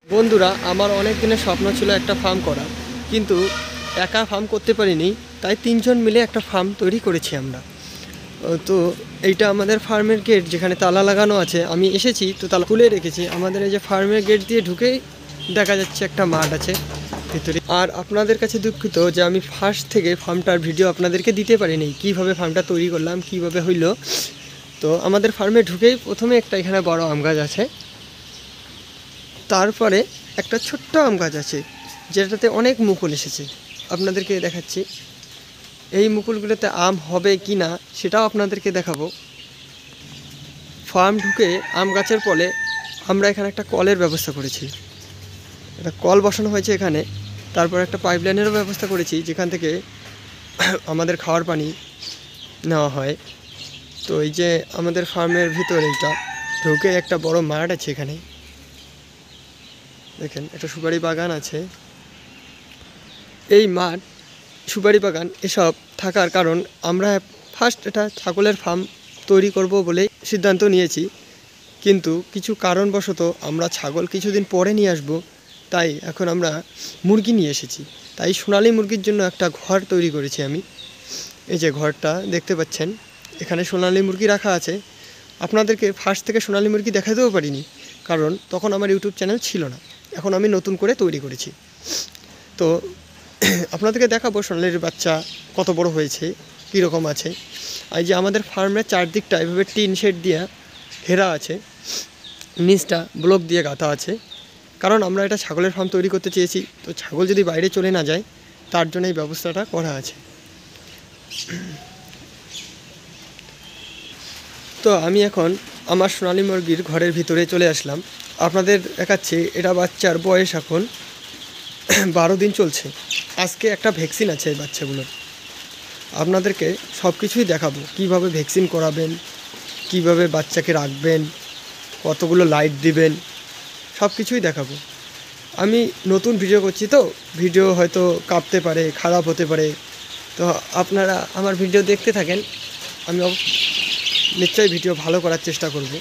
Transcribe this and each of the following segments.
বন্ধুরা, আমার অনেক দিনের স্বপ্ন ছিল একটা ফার্ম করা, কিন্তু একা ফার্ম করতে পারিনি। তাই তিনজন মিলে একটা ফার্ম তৈরি করেছি আমরা। তো এইটা আমাদের ফার্মের গেট, যেখানে তালা লাগানো আছে। আমি এসেছি তো তালা খুলে রেখেছি। আমাদের এই যে ফার্মের গেট দিয়ে ঢুকেই দেখা যাচ্ছে একটা মাঠ আছে ভিতরে। আর আপনাদের কাছে দুঃখিত যে আমি ফার্স্ট থেকে ফার্মটার ভিডিও আপনাদেরকে দিতে পারিনি, কীভাবে ফার্মটা তৈরি করলাম, কীভাবে হইল। তো আমাদের ফার্মে ঢুকেই প্রথমে একটা এখানে বড় আম গাছ আছে, তারপরে একটা ছোট্ট আম গাছ আছে যেটাতে অনেক মুকুল এসেছে। আপনাদেরকে দেখাচ্ছি এই মুকুলগুলোতে আম হবে কি না সেটাও আপনাদেরকে দেখাবো। ফার্ম ঢুকে আম গাছের পরে আমরা এখানে একটা কলের ব্যবস্থা করেছি, একটা কল বসানো হয়েছে এখানে। তারপর একটা পাইপলাইনেরও ব্যবস্থা করেছি, যেখান থেকে আমাদের খাওয়ার পানি নেওয়া হয়। তো এই যে আমাদের ফার্মের ভিতরে এইটা ঢুকে একটা বড় মাঠ আছে, এখানে দেখেন একটা সুপারি বাগান আছে। এই মাঠ, সুপারি বাগান এসব থাকার কারণ আমরা ফার্স্ট এটা ছাগলের ফার্ম তৈরি করব বলেই সিদ্ধান্ত নিয়েছি, কিন্তু কিছু কারণবশত আমরা ছাগল কিছুদিন পরে নিয়ে আসব। তাই এখন আমরা মুরগি নিয়ে এসেছি। তাই সোনালী মুরগির জন্য একটা ঘর তৈরি করেছি আমি। এই যে ঘরটা দেখতে পাচ্ছেন, এখানে সোনালী মুরগি রাখা আছে। আপনাদেরকে ফার্স্ট থেকে সোনালী মুরগি দেখাতেও পারিনি, কারণ তখন আমার ইউটিউব চ্যানেল ছিল না। এখন আমি নতুন করে তৈরি করেছি। তো আপনাদেরকে দেখাবো সোনালির বাচ্চা কত বড় হয়েছে, কীরকম আছে। এই যে আমাদের ফার্মের চারদিকটা এভাবে টিন শেড দিয়ে ঘেরা আছে, নিচটা ব্লক দিয়ে গাঁথা আছে। কারণ আমরা এটা ছাগলের ফার্ম তৈরি করতে চেয়েছি, তো ছাগল যদি বাইরে চলে না যায় তার জন্য এই ব্যবস্থাটা করা আছে। তো আমি এখন আমার সোনালী মুরগির ঘরের ভিতরে চলে আসলাম। আপনাদের দেখাচ্ছি এটা বাচ্চার বয়স এখন 12 দিন চলছে। আজকে একটা ভ্যাকসিন আছে এই বাচ্চাগুলোর। আপনাদেরকে সব কিছুই দেখাবো, কিভাবে ভ্যাকসিন করাবেন, কিভাবে বাচ্চাকে রাখবেন, কতগুলো লাইট দিবেন, সব কিছুই দেখাবো। আমি নতুন ভিডিও করছি, তো ভিডিও হয়তো কাঁপতে পারে, খারাপ হতে পারে। তো আপনারা আমার ভিডিও দেখতে থাকেন, আমি নিশ্চয়ই ভিডিও ভালো করার চেষ্টা করব।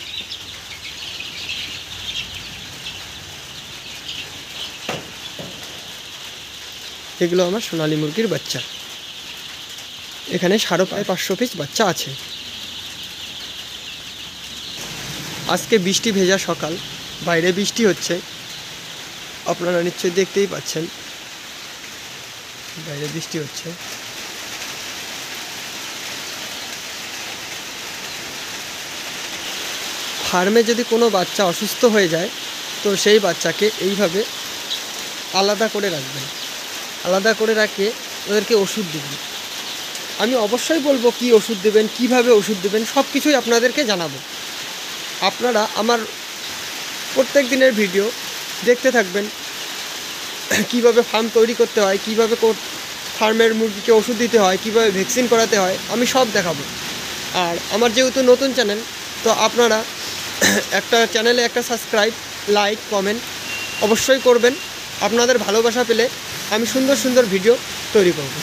এগুলো আমার সোনালী মুরগির বাচ্চা। এখানে 550 পিস বাচ্চা আছে। আজকে বৃষ্টি ভেজা সকাল, বাইরে বৃষ্টি হচ্ছে, আপনারা নিশ্চয়ই দেখতেই পাচ্ছেন বাইরে বৃষ্টি হচ্ছে। ফার্মে যদি কোনো বাচ্চা অসুস্থ হয়ে যায় তো সেই বাচ্চাকে এইভাবে আলাদা করে রাখবেন, আলাদা করে রাখে ওদেরকে ওষুধ দেবেন। আমি অবশ্যই বলবো কি ওষুধ দেবেন, কিভাবে ওষুধ দেবেন, সব কিছুই আপনাদেরকে জানাবো। আপনারা আমার প্রত্যেক দিনের ভিডিও দেখতে থাকবেন, কিভাবে ফার্ম তৈরি করতে হয়, কিভাবে ফার্মের মুরগিকে ওষুধ দিতে হয়, কিভাবে ভ্যাকসিন করাতে হয়, আমি সব দেখাবো। আর আমার যেহেতু নতুন চ্যানেল, তো আপনারা একটা চ্যানেলে একটা সাবস্ক্রাইব, লাইক, কমেন্ট অবশ্যই করবেন। আপনাদের ভালোবাসা পেলে আমি সুন্দর সুন্দর ভিডিও তৈরি করব।